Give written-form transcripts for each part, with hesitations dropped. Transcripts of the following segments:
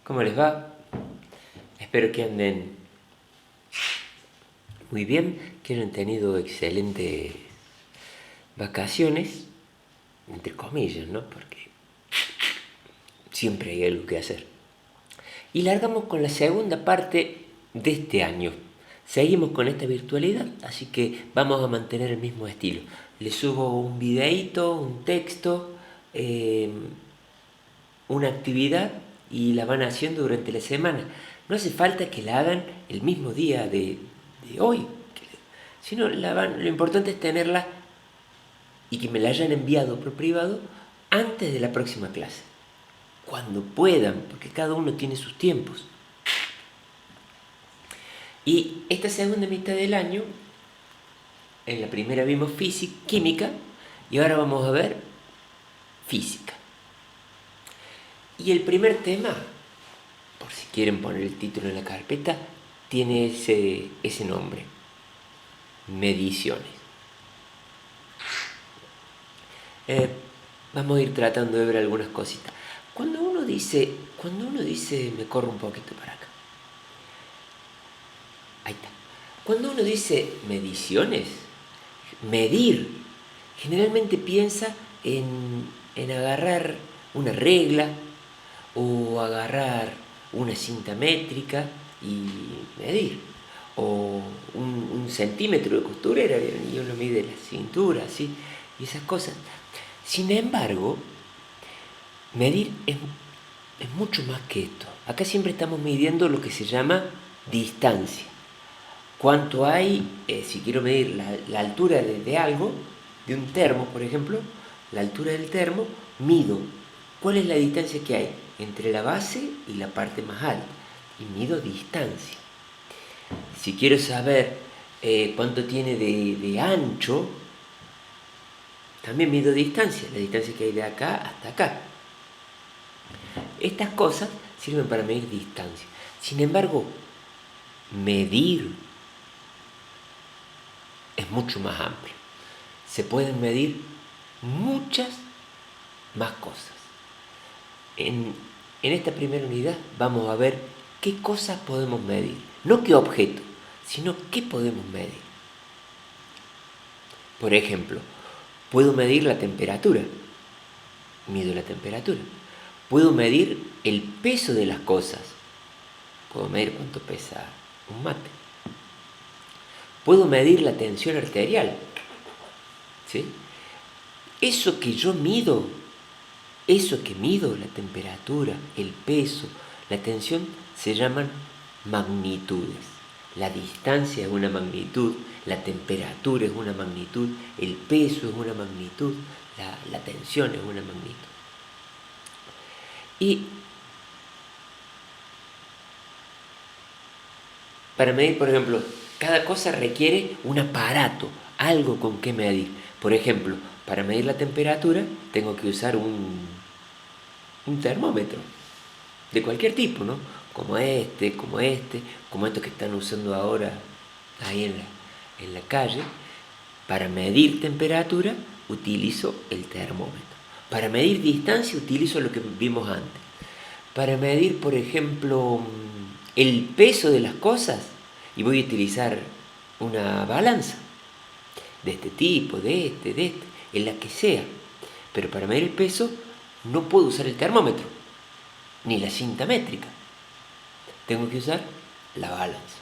¿Cómo les va? Espero que anden muy bien, que hayan tenido excelentes vacaciones, entre comillas, ¿no? Porque siempre hay algo que hacer. Y largamos con la segunda parte de este año. Seguimos con esta virtualidad, así que vamos a mantener el mismo estilo. Les subo un videíto, un texto, una actividad y la van haciendo durante la semana. No hace falta que la hagan el mismo día de hoy, sino lo importante es tenerla y que me la hayan enviado por privado antes de la próxima clase, cuando puedan, porque cada uno tiene sus tiempos. Y esta segunda mitad del año, en la primera vimos química y ahora vamos a ver física. Y el primer tema, por si quieren poner el título en la carpeta, tiene ese nombre: mediciones. Vamos a ir tratando de ver algunas cositas. Cuando uno dice, me corro un poquito para acá. Ahí está. Cuando uno dice mediciones, medir, generalmente piensa en agarrar una regla o agarrar una cinta métrica y medir. O un centímetro de costurera, y uno mide la cintura, así, y esas cosas. Sin embargo, medir es mucho más que esto. Acá siempre estamos midiendo lo que se llama distancia. ¿Cuánto hay? Si quiero medir la altura de algo, de un termo, por ejemplo, la altura del termo, mido cuál es la distancia que hay entre la base y la parte más alta. Y mido distancia. Si quiero saber cuánto tiene de ancho, también mido distancia, la distancia que hay de acá hasta acá. Estas cosas sirven para medir distancia. Sin embargo, medir es mucho más amplio. Se pueden medir muchas más cosas. En esta primera unidad vamos a ver qué cosas podemos medir. No qué objeto, sino qué podemos medir. Por ejemplo, puedo medir la temperatura. Mido la temperatura. Puedo medir el peso de las cosas. Puedo medir cuánto pesa un mate. Puedo medir la tensión arterial. ¿Sí? Eso que yo mido, eso que mido, la temperatura, el peso, la tensión, se llaman magnitudes. La distancia es una magnitud, la temperatura es una magnitud, el peso es una magnitud, la tensión es una magnitud. Y para medir, por ejemplo, cada cosa requiere un aparato, algo con que medir. Por ejemplo, para medir la temperatura tengo que usar un termómetro de cualquier tipo, ¿no? Como estos que están usando ahora ahí en la calle. Para medir temperatura utilizo el termómetro. Para medir distancia utilizo lo que vimos antes. Para medir, por ejemplo, el peso de las cosas, y voy a utilizar una balanza de este tipo, de este, en la que sea. Pero para medir el peso no puedo usar el termómetro, ni la cinta métrica. Tengo que usar la balanza.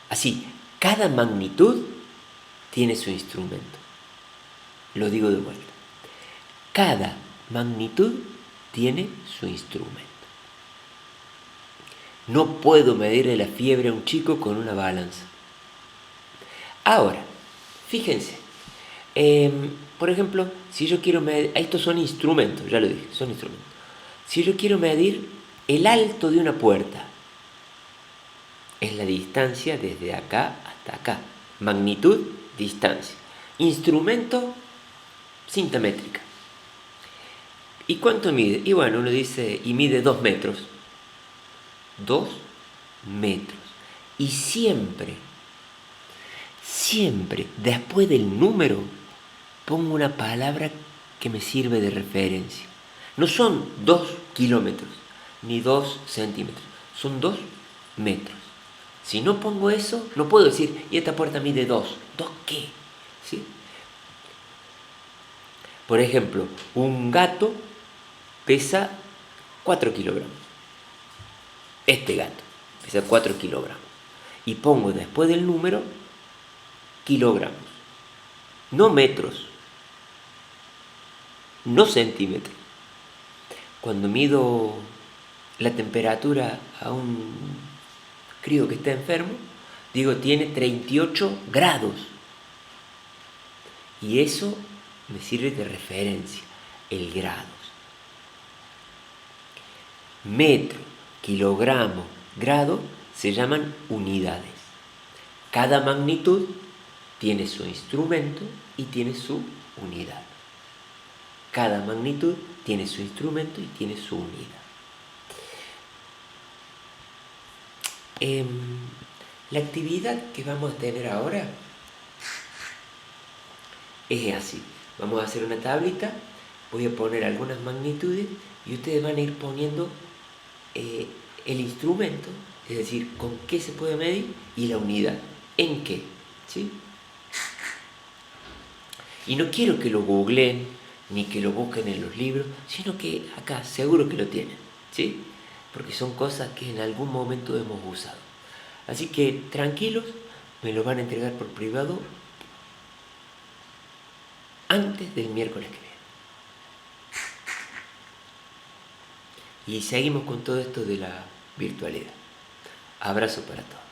Así, cada magnitud tiene su instrumento. Lo digo de vuelta. Cada magnitud tiene su instrumento. No puedo medirle la fiebre a un chico con una balanza. Ahora, fíjense. Por ejemplo, si yo quiero medir... Estos son instrumentos, ya lo dije, son instrumentos. Si yo quiero medir el alto de una puerta, es la distancia desde acá hasta acá. Magnitud, distancia. Instrumento, cinta métrica. ¿Y cuánto mide? Y bueno, uno dice, y mide 2 metros. 2 metros. Y siempre, después del número, pongo una palabra que me sirve de referencia. No son 2 kilómetros, ni 2 centímetros, son 2 metros. Si no pongo eso, no puedo decir, y esta puerta mide 2. ¿2 qué? ¿Sí? Por ejemplo, un gato pesa 4 kilogramos. Este gato pesa 4 kilogramos. Y pongo después del número kilogramos, no metros, no centímetros. Cuando mido la temperatura a un crío que está enfermo, digo tiene 38 grados. Y eso me sirve de referencia, el grado. Metro, kilogramo, grado se llaman unidades. Cada magnitud tiene su instrumento y tiene su unidad. Cada magnitud tiene su instrumento y tiene su unidad. La actividad que vamos a tener ahora es así. Vamos a hacer una tablita, voy a poner algunas magnitudes y ustedes van a ir poniendo el instrumento, es decir, con qué se puede medir y la unidad, en qué, ¿sí? Y no quiero que lo googleen ni que lo busquen en los libros, sino que acá seguro que lo tienen, ¿sí? Porque son cosas que en algún momento hemos usado. Así que tranquilos, me lo van a entregar por privado antes del miércoles que viene. Y seguimos con todo esto de la virtualidad. Abrazo para todos.